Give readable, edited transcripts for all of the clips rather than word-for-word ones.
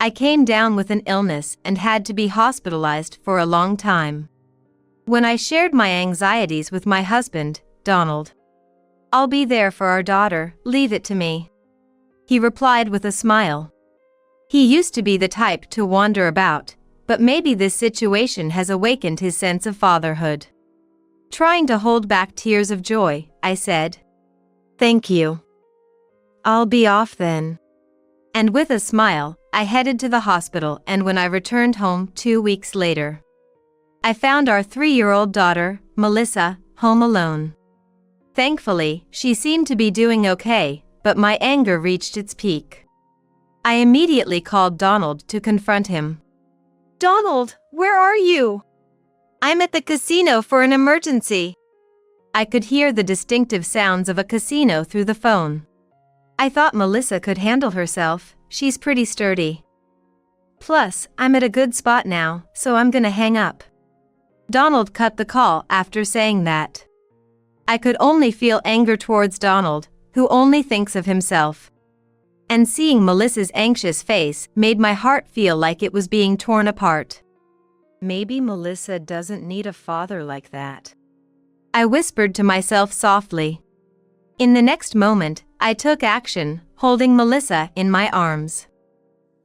I came down with an illness and had to be hospitalized for a long time. When I shared my anxieties with my husband, Donald, "I'll be there for our daughter, leave it to me," he replied with a smile. He used to be the type to wander about, but maybe this situation has awakened his sense of fatherhood. Trying to hold back tears of joy, I said, "Thank you. I'll be off then." And with a smile, I headed to the hospital, and when I returned home 2 weeks later, I found our 3-year-old daughter, Melissa, home alone. Thankfully, she seemed to be doing okay, but my anger reached its peak. I immediately called Donald to confront him. "Donald, where are you?" "I'm at the casino for an emergency." I could hear the distinctive sounds of a casino through the phone. I thought Melissa could handle herself, she's pretty sturdy. Plus, I'm at a good spot now, so I'm gonna hang up. Donald cut the call after saying that. I could only feel anger towards Donald, who only thinks of himself. And seeing Melissa's anxious face made my heart feel like it was being torn apart. Maybe Melissa doesn't need a father like that, I whispered to myself softly. In the next moment, I took action, holding Melissa in my arms.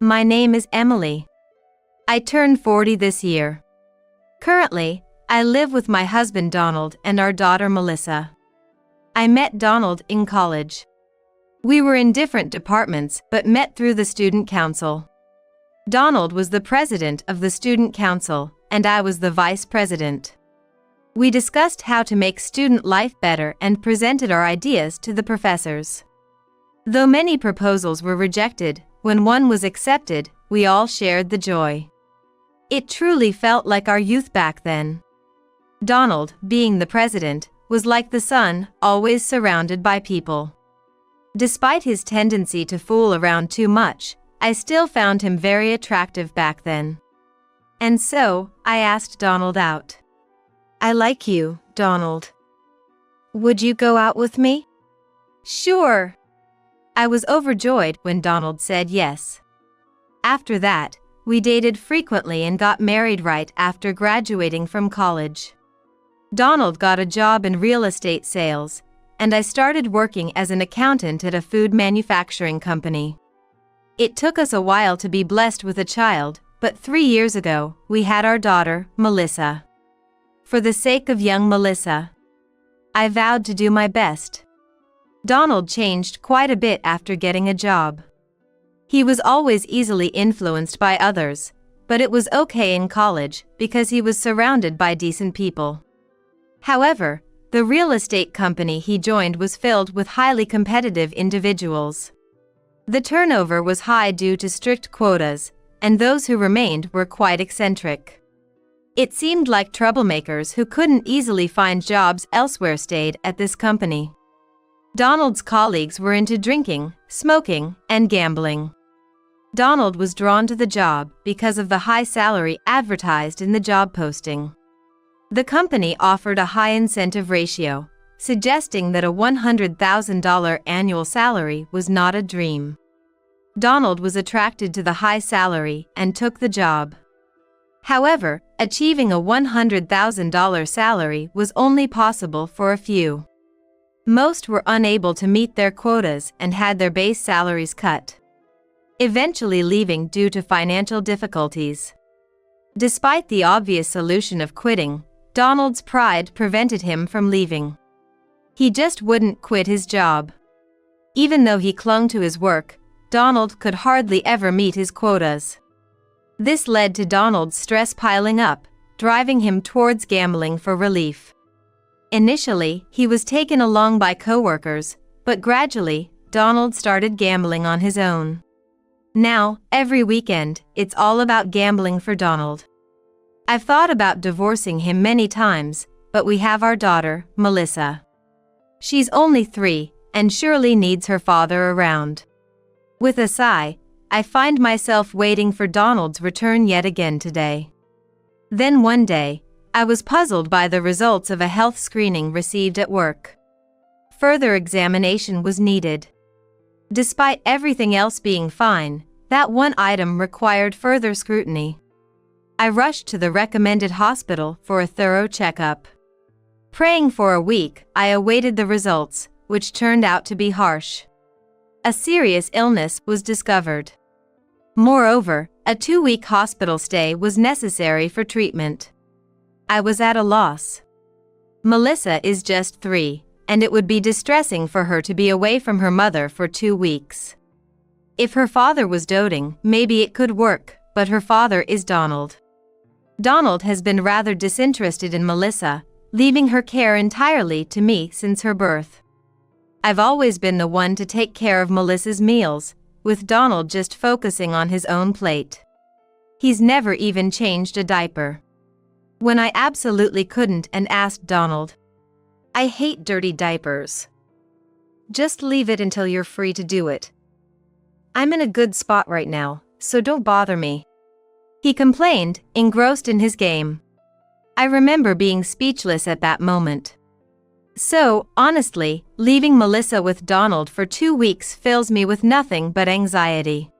My name is Emily. I turned 40 this year. Currently, I live with my husband Donald and our daughter Melissa. I met Donald in college. We were in different departments but met through the student council. Donald was the president of the student council, and I was the vice president. We discussed how to make student life better and presented our ideas to the professors. Though many proposals were rejected, when one was accepted, we all shared the joy. It truly felt like our youth back then. Donald, being the president, was like the sun, always surrounded by people. Despite his tendency to fool around too much, I still found him very attractive back then. And so, I asked Donald out. "I like you, Donald. Would you go out with me?" "Sure." I was overjoyed when Donald said yes. After that, we dated frequently and got married right after graduating from college. Donald got a job in real estate sales, and I started working as an accountant at a food manufacturing company. It took us a while to be blessed with a child, but 3 years ago, we had our daughter, Melissa. For the sake of young Melissa, I vowed to do my best. Donald changed quite a bit after getting a job. He was always easily influenced by others, but it was okay in college because he was surrounded by decent people. However, the real estate company he joined was filled with highly competitive individuals. The turnover was high due to strict quotas, and those who remained were quite eccentric. It seemed like troublemakers who couldn't easily find jobs elsewhere stayed at this company. Donald's colleagues were into drinking, smoking, and gambling. Donald was drawn to the job because of the high salary advertised in the job posting. The company offered a high incentive ratio, suggesting that a $100,000 annual salary was not a dream. Donald was attracted to the high salary and took the job. However, achieving a $100,000 salary was only possible for a few. Most were unable to meet their quotas and had their base salaries cut, eventually leaving due to financial difficulties. Despite the obvious solution of quitting, Donald's pride prevented him from leaving. He just wouldn't quit his job. Even though he clung to his work, Donald could hardly ever meet his quotas. This led to Donald's stress piling up, driving him towards gambling for relief. Initially, he was taken along by coworkers, but gradually, Donald started gambling on his own. Now, every weekend, it's all about gambling for Donald. I've thought about divorcing him many times, but we have our daughter, Melissa. She's only 3, and surely needs her father around. With a sigh, I find myself waiting for Donald's return yet again today. Then one day, I was puzzled by the results of a health screening received at work. Further examination was needed. Despite everything else being fine, that one item required further scrutiny. I rushed to the recommended hospital for a thorough checkup. Praying for a week, I awaited the results, which turned out to be harsh. A serious illness was discovered. Moreover, a 2-week hospital stay was necessary for treatment. I was at a loss. Melissa is just 3, and it would be distressing for her to be away from her mother for 2 weeks. If her father was doting, maybe it could work, but her father is Donald. Donald has been rather disinterested in Melissa, leaving her care entirely to me since her birth. I've always been the one to take care of Melissa's meals, with Donald just focusing on his own plate. He's never even changed a diaper. When I absolutely couldn't and asked Donald, "I hate dirty diapers. Just leave it until you're free to do it. I'm in a good spot right now, so don't bother me," he complained, engrossed in his game. I remember being speechless at that moment. So, honestly, leaving Melissa with Donald for 2 weeks fills me with nothing but anxiety.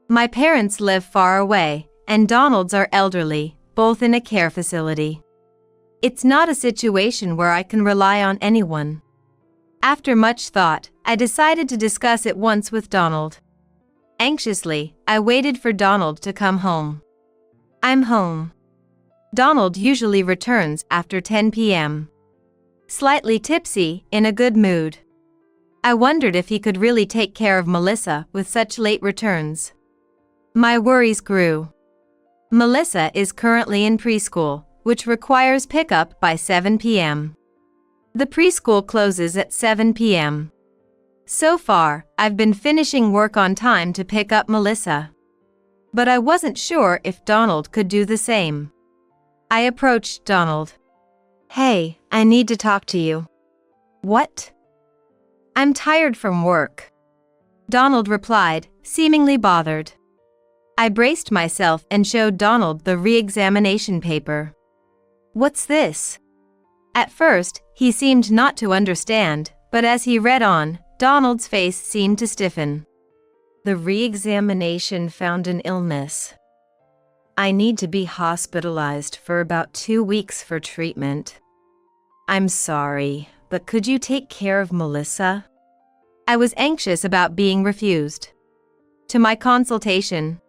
My parents live far away, and Donald's are elderly, both in a care facility. It's not a situation where I can rely on anyone. After much thought, I decided to discuss it once with Donald. Anxiously, I waited for Donald to come home. "I'm home." Donald usually returns after 10 p.m. Slightly tipsy, in a good mood. I wondered if he could really take care of Melissa with such late returns. My worries grew. Melissa is currently in preschool, which requires pickup by 7 p.m. The preschool closes at 7 p.m. So far, I've been finishing work on time to pick up Melissa. But I wasn't sure if Donald could do the same. I approached Donald. "Hey, I need to talk to you." "What?" "I'm tired from work," Donald replied, seemingly bothered. I braced myself and showed Donald the re-examination paper. "What's this?" At first, he seemed not to understand, but as he read on, Donald's face seemed to stiffen. "The re-examination found an illness. I need to be hospitalized for about 2 weeks for treatment. I'm sorry, but could you take care of Melissa?" I was anxious about being refused. To my consultation,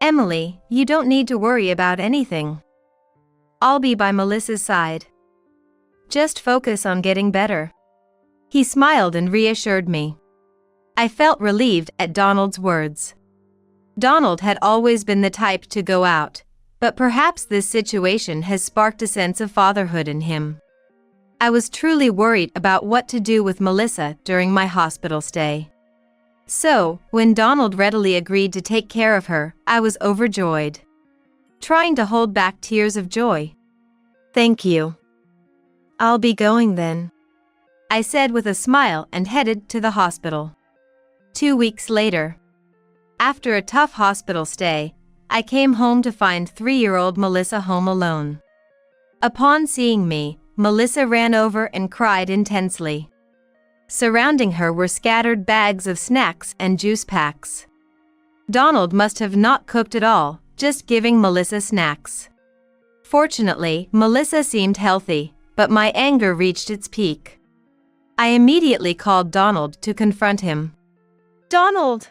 "Emily, you don't need to worry about anything. I'll be by Melissa's side. Just focus on getting better." He smiled and reassured me. I felt relieved at Donald's words. Donald had always been the type to go out, but perhaps this situation has sparked a sense of fatherhood in him. I was truly worried about what to do with Melissa during my hospital stay. So, when Donald readily agreed to take care of her, I was overjoyed, trying to hold back tears of joy. "Thank you. I'll be going then," I said with a smile and headed to the hospital. 2 weeks later, after a tough hospital stay, I came home to find 3-year-old Melissa home alone. Upon seeing me, Melissa ran over and cried intensely. Surrounding her were scattered bags of snacks and juice packs. Donald must have not cooked at all, just giving Melissa snacks. Fortunately, Melissa seemed healthy, but my anger reached its peak. I immediately called Donald to confront him. "Donald!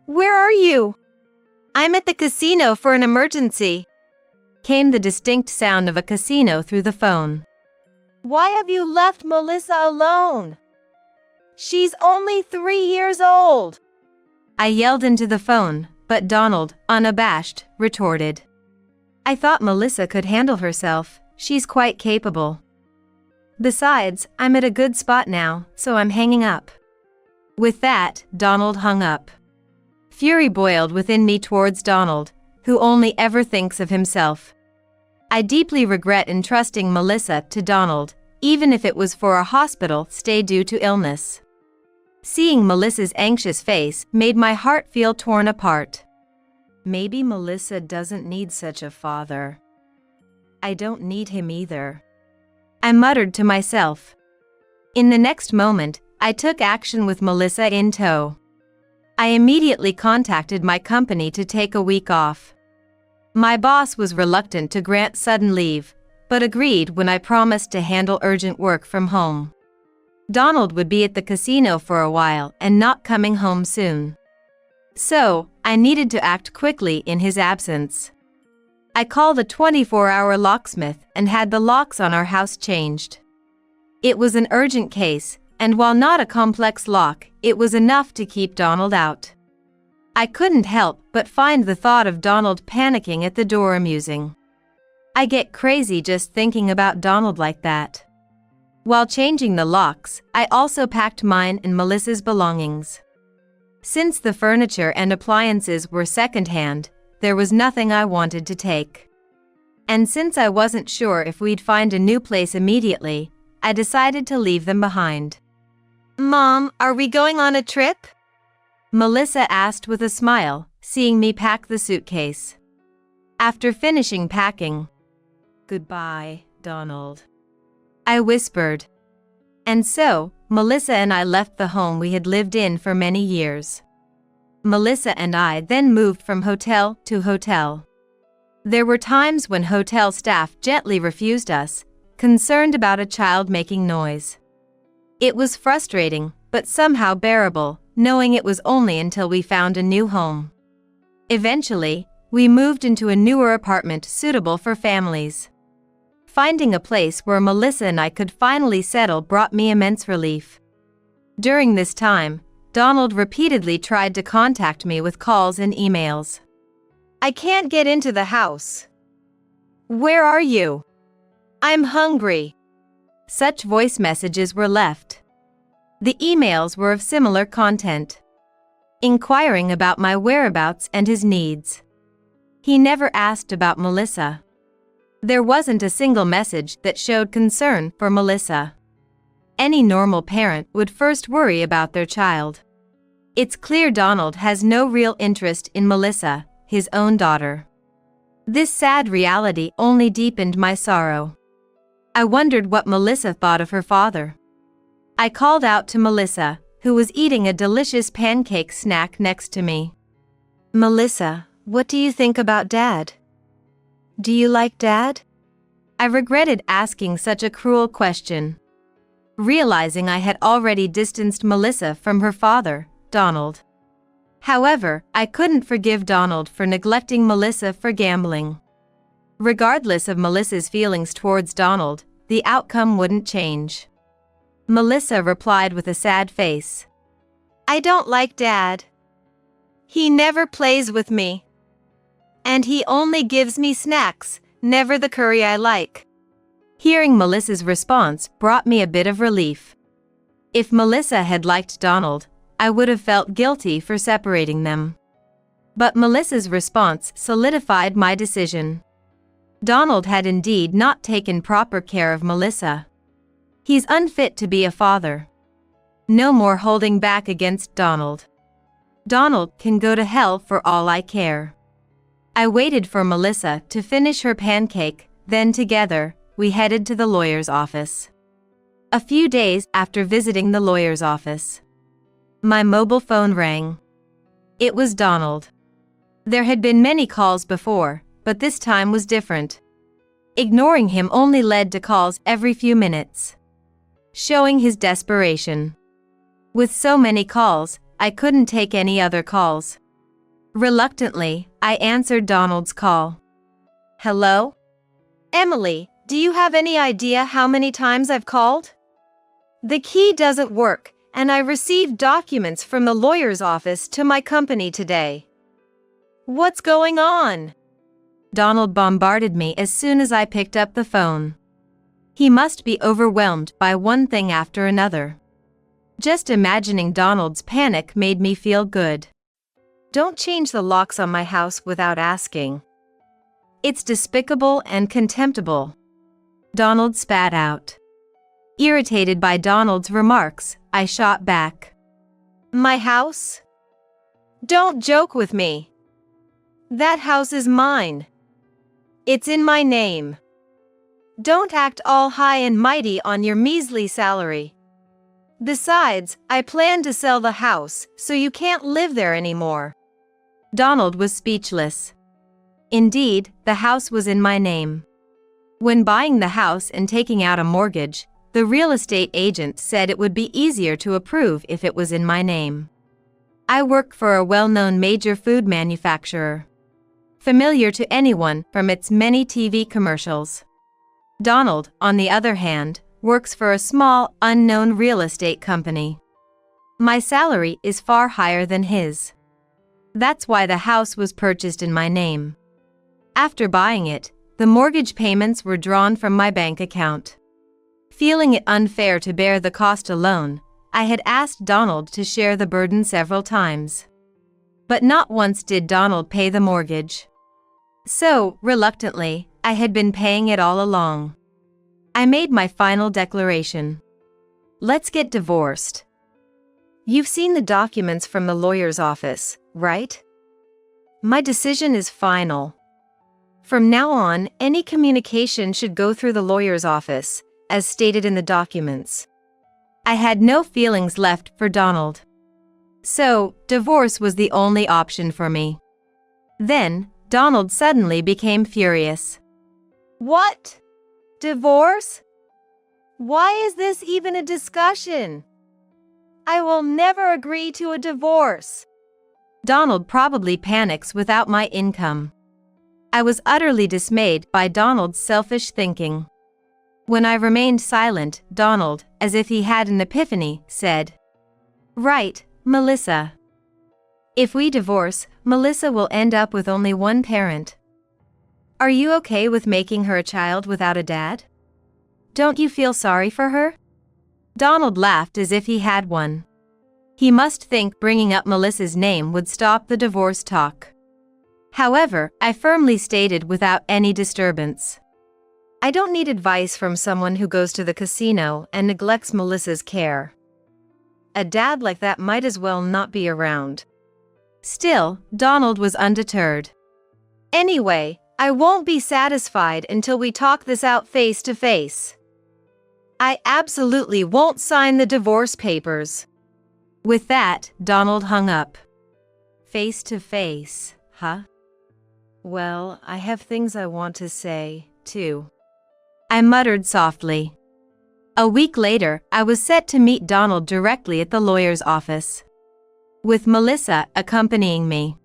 Where are you?" "I'm at the casino for an emergency," came the distinct sound of a casino through the phone. "Why have you left Melissa alone? She's only 3 years old," I yelled into the phone, but Donald, unabashed, retorted, "I thought Melissa could handle herself. She's quite capable. Besides, I'm at a good spot now, so I'm hanging up." With that, Donald hung up. Fury boiled within me towards Donald, who only ever thinks of himself. I deeply regret entrusting Melissa to Donald, even if it was for a hospital stay due to illness. Seeing Melissa's anxious face made my heart feel torn apart. Maybe Melissa doesn't need such a father. I don't need him either, I muttered to myself. In the next moment, I took action with Melissa in tow. I immediately contacted my company to take a week off. My boss was reluctant to grant sudden leave, but agreed when I promised to handle urgent work from home. Donald would be at the casino for a while and not coming home soon. So, I needed to act quickly in his absence. I called a 24-hour locksmith and had the locks on our house changed. It was an urgent case, and while not a complex lock, it was enough to keep Donald out. I couldn't help but find the thought of Donald panicking at the door amusing. I get crazy just thinking about Donald like that. While changing the locks, I also packed mine and Melissa's belongings. Since the furniture and appliances were secondhand, there was nothing I wanted to take. And since I wasn't sure if we'd find a new place immediately, I decided to leave them behind. "Mom, are we going on a trip?" Melissa asked with a smile, seeing me pack the suitcase. After finishing packing, "Goodbye, Donald," I whispered. And so, Melissa and I left the home we had lived in for many years. Melissa and I then moved from hotel to hotel. There were times when hotel staff gently refused us, concerned about a child making noise. It was frustrating, but somehow bearable, knowing it was only until we found a new home. Eventually, we moved into a newer apartment suitable for families. Finding a place where Melissa and I could finally settle brought me immense relief. During this time, Donald repeatedly tried to contact me with calls and emails. "I can't get into the house." "Where are you?" "I'm hungry." Such voice messages were left. The emails were of similar content, inquiring about my whereabouts and his needs. He never asked about Melissa. There wasn't a single message that showed concern for Melissa. Any normal parent would first worry about their child. It's clear Donald has no real interest in Melissa, his own daughter. This sad reality only deepened my sorrow. I wondered what Melissa thought of her father. I called out to Melissa, who was eating a delicious pancake snack next to me. "Melissa, what do you think about Dad? Do you like Dad?" I regretted asking such a cruel question, realizing I had already distanced Melissa from her father, Donald. However, I couldn't forgive Donald for neglecting Melissa for gambling. Regardless of Melissa's feelings towards Donald, the outcome wouldn't change. Melissa replied with a sad face, "I don't like Dad. He never plays with me. And he only gives me snacks, never the curry I like." Hearing Melissa's response brought me a bit of relief. If Melissa had liked Donald, I would have felt guilty for separating them. But Melissa's response solidified my decision. Donald had indeed not taken proper care of Melissa. He's unfit to be a father. No more holding back against Donald. Donald can go to hell for all I care. I waited for Melissa to finish her pancake, then together, we headed to the lawyer's office. A few days after visiting the lawyer's office, my mobile phone rang. It was Donald. There had been many calls before, but this time was different. Ignoring him only led to calls every few minutes, showing his desperation. With so many calls, I couldn't take any other calls. Reluctantly, I answered Donald's call. "Hello? Emily, do you have any idea how many times I've called? The key doesn't work, and I received documents from the lawyer's office to my company today. What's going on?" Donald bombarded me as soon as I picked up the phone. He must be overwhelmed by one thing after another. Just imagining Donald's panic made me feel good. "Don't change the locks on my house without asking. It's despicable and contemptible," Donald spat out. Irritated by Donald's remarks, I shot back. "My house? Don't joke with me. That house is mine. It's in my name. Don't act all high and mighty on your measly salary. Besides, I plan to sell the house, so you can't live there anymore." Donald was speechless. Indeed, the house was in my name. When buying the house and taking out a mortgage, the real estate agent said it would be easier to approve if it was in my name. I work for a well-known major food manufacturer, familiar to anyone from its many TV commercials. Donald, on the other hand, works for a small, unknown real estate company. My salary is far higher than his. That's why the house was purchased in my name. After buying it, the mortgage payments were drawn from my bank account. Feeling it unfair to bear the cost alone, I had asked Donald to share the burden several times. But not once did Donald pay the mortgage. So, reluctantly, I had been paying it all along. I made my final declaration. "Let's get divorced." "You've seen the documents from the lawyer's office, right?" "My decision is final. From now on, any communication should go through the lawyer's office, as stated in the documents." I had no feelings left for Donald. So, divorce was the only option for me. Then, Donald suddenly became furious. "What? Divorce? Why is this even a discussion? I will never agree to a divorce." Donald probably panics without my income. I was utterly dismayed by Donald's selfish thinking. When I remained silent, Donald, as if he had an epiphany, said, "Right, Melissa. If we divorce, Melissa will end up with only one parent. Are you okay with making her a child without a dad? Don't you feel sorry for her?" Donald laughed as if he had one. He must think bringing up Melissa's name would stop the divorce talk. However, I firmly stated without any disturbance, "I don't need advice from someone who goes to the casino and neglects Melissa's care. A dad like that might as well not be around." Still, Donald was undeterred. "Anyway, I won't be satisfied until we talk this out face to face. I absolutely won't sign the divorce papers." With that, Donald hung up. "Face to face, huh? Well, I have things I want to say, too," I muttered softly. A week later, I was set to meet Donald directly at the lawyer's office, with Melissa accompanying me.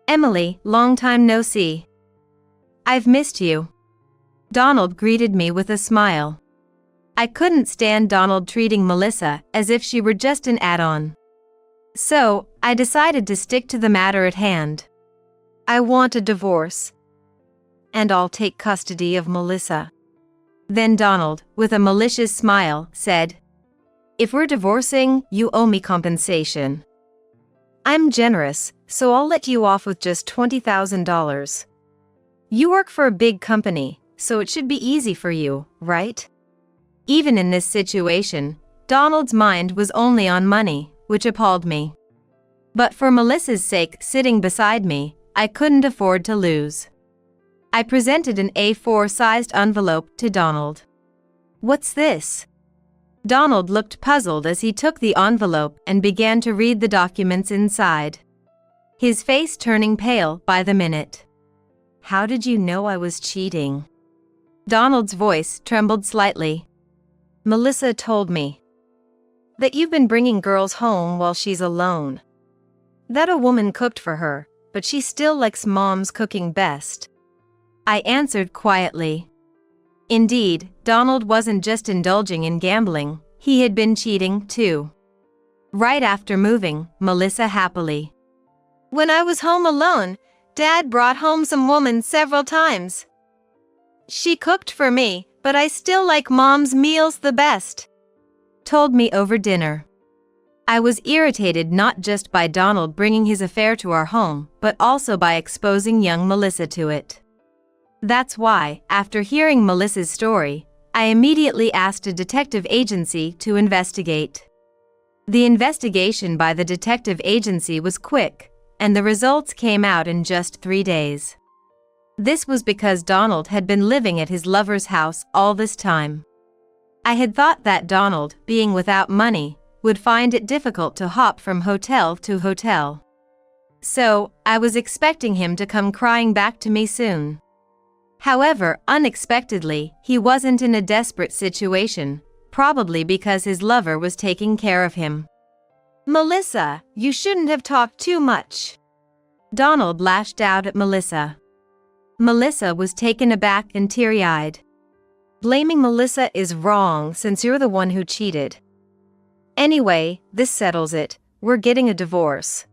"Emily, long time no see. I've missed you." Donald greeted me with a smile. I couldn't stand Donald treating Melissa as if she were just an add-on. So, I decided to stick to the matter at hand. "I want a divorce. And I'll take custody of Melissa." Then Donald, with a malicious smile, said, "If we're divorcing, you owe me compensation. I'm generous, so I'll let you off with just $20,000. You work for a big company, so it should be easy for you, right?" Even in this situation, Donald's mind was only on money, which appalled me. But for Melissa's sake sitting beside me, I couldn't afford to lose. I presented an A4-sized envelope to Donald. "What's this?" Donald looked puzzled as he took the envelope and began to read the documents inside, his face turning pale by the minute. "How did you know I was cheating?" Donald's voice trembled slightly. "Melissa told me that you've been bringing girls home while she's alone. That a woman cooked for her, but she still likes mom's cooking best." I answered quietly. Indeed, Donald wasn't just indulging in gambling, he had been cheating too. Right after moving, Melissa happily, "When I was home alone, Dad brought home some woman several times. She cooked for me, but I still like Mom's meals the best," told me over dinner. I was irritated not just by Donald bringing his affair to our home, but also by exposing young Melissa to it. That's why, after hearing Melissa's story, I immediately asked a detective agency to investigate. The investigation by the detective agency was quick, and the results came out in just 3 days. This was because Donald had been living at his lover's house all this time. I had thought that Donald, being without money, would find it difficult to hop from hotel to hotel. So, I was expecting him to come crying back to me soon. However, unexpectedly, he wasn't in a desperate situation, probably because his lover was taking care of him. "Melissa, you shouldn't have talked too much." Donald lashed out at Melissa. Melissa was taken aback and teary-eyed. "Blaming Melissa is wrong since you're the one who cheated. Anyway, this settles it. We're getting a divorce.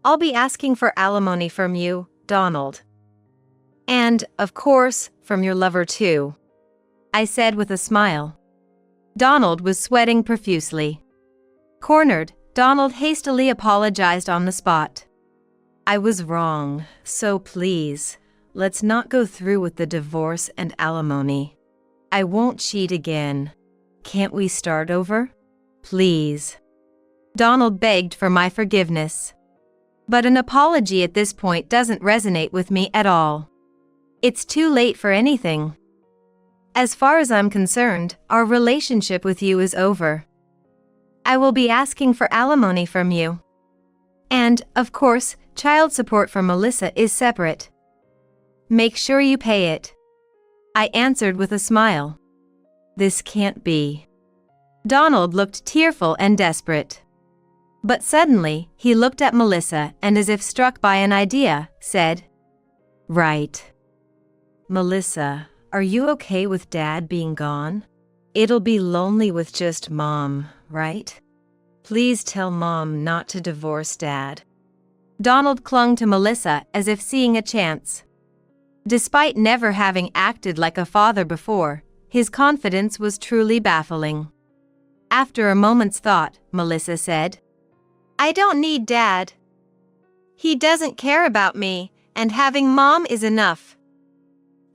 I'll be asking for alimony from you, Donald. And, of course, from your lover too," I said with a smile. Donald was sweating profusely. Cornered, Donald hastily apologized on the spot. "I was wrong, so please, let's not go through with the divorce and alimony. I won't cheat again. Can't we start over? Please." Donald begged for my forgiveness. But an apology at this point doesn't resonate with me at all. It's too late for anything. As far as I'm concerned, our relationship with you is over. I will be asking for alimony from you. And, of course, child support from Melissa is separate. Make sure you pay it. I answered with a smile. This can't be. Donald looked tearful and desperate. But suddenly, he looked at Melissa and, as if struck by an idea, said, "Right. Melissa, are you okay with Dad being gone? It'll be lonely with just Mom, right? Please tell Mom not to divorce Dad." Donald clung to Melissa as if seeing a chance. Despite never having acted like a father before, his confidence was truly baffling. After a moment's thought, Melissa said, "I don't need Dad. He doesn't care about me, and having Mom is enough.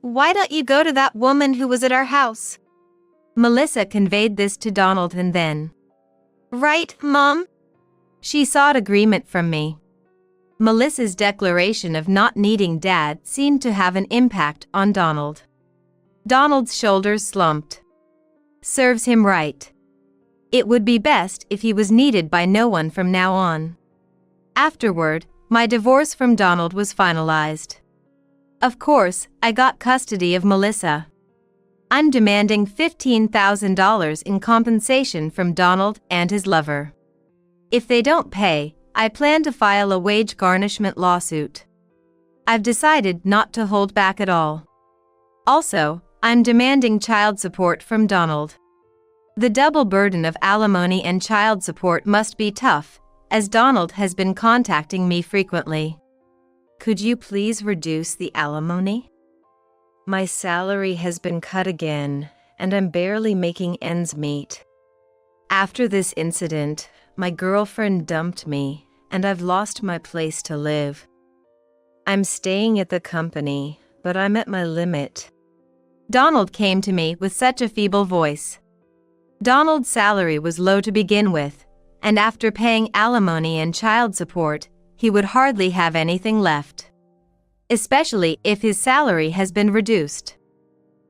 Why don't you go to that woman who was at our house?" Melissa conveyed this to Donald and then, "Right, Mom?" She sought agreement from me. Melissa's declaration of not needing Dad seemed to have an impact on Donald. Donald's shoulders slumped. Serves him right. It would be best if he was needed by no one from now on. Afterward, my divorce from Donald was finalized. Of course, I got custody of Melissa. I'm demanding $15,000 in compensation from Donald and his lover. If they don't pay, I plan to file a wage garnishment lawsuit. I've decided not to hold back at all. Also, I'm demanding child support from Donald. The double burden of alimony and child support must be tough, as Donald has been contacting me frequently. Could you please reduce the alimony? My salary has been cut again, and I'm barely making ends meet. After this incident, my girlfriend dumped me, and I've lost my place to live. I'm staying at the company, but I'm at my limit. Donald came to me with such a feeble voice. Donald's salary was low to begin with, and after paying alimony and child support, he would hardly have anything left. Especially if his salary has been reduced.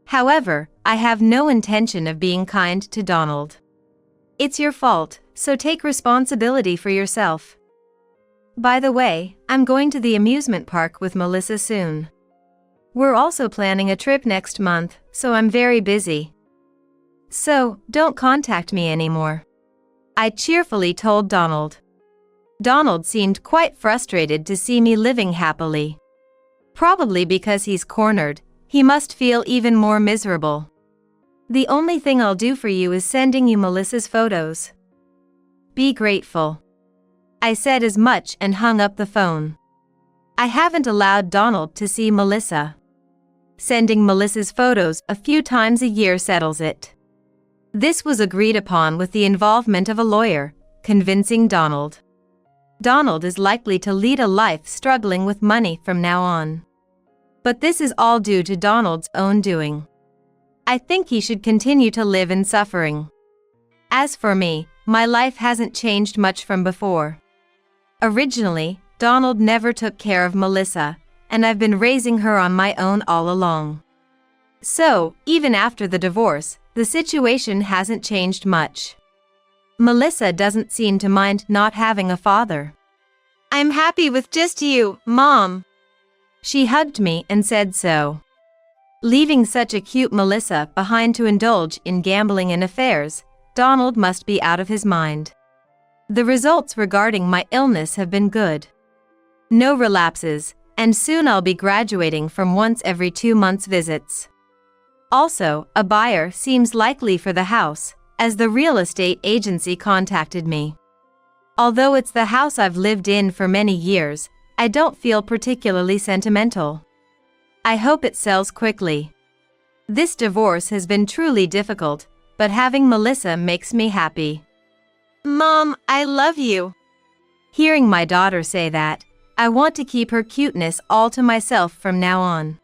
However, I have no intention of being kind to Donald. It's your fault, so take responsibility for yourself. By the way, I'm going to the amusement park with Melissa soon. We're also planning a trip next month, so I'm very busy. So, don't contact me anymore. I cheerfully told Donald. Donald seemed quite frustrated to see me living happily. Probably because he's cornered, he must feel even more miserable. The only thing I'll do for you is sending you Melissa's photos. Be grateful. I said as much and hung up the phone. I haven't allowed Donald to see Melissa. Sending Melissa's photos a few times a year settles it. This was agreed upon with the involvement of a lawyer, convincing Donald. Donald is likely to lead a life struggling with money from now on. But this is all due to Donald's own doing. I think he should continue to live in suffering. As for me, my life hasn't changed much from before. Originally, Donald never took care of Melissa, and I've been raising her on my own all along. So, even after the divorce, the situation hasn't changed much. Melissa doesn't seem to mind not having a father. I'm happy with just you, Mom. She hugged me and said so. Leaving such a cute Melissa behind to indulge in gambling and affairs, Donald must be out of his mind. The results regarding my illness have been good. No relapses, and soon I'll be graduating from once every 2 months visits. Also, a buyer seems likely for the house, as the real estate agency contacted me. Although it's the house I've lived in for many years, I don't feel particularly sentimental. I hope it sells quickly. This divorce has been truly difficult, but having Melissa makes me happy. Mom, I love you. Hearing my daughter say that, I want to keep her cuteness all to myself from now on.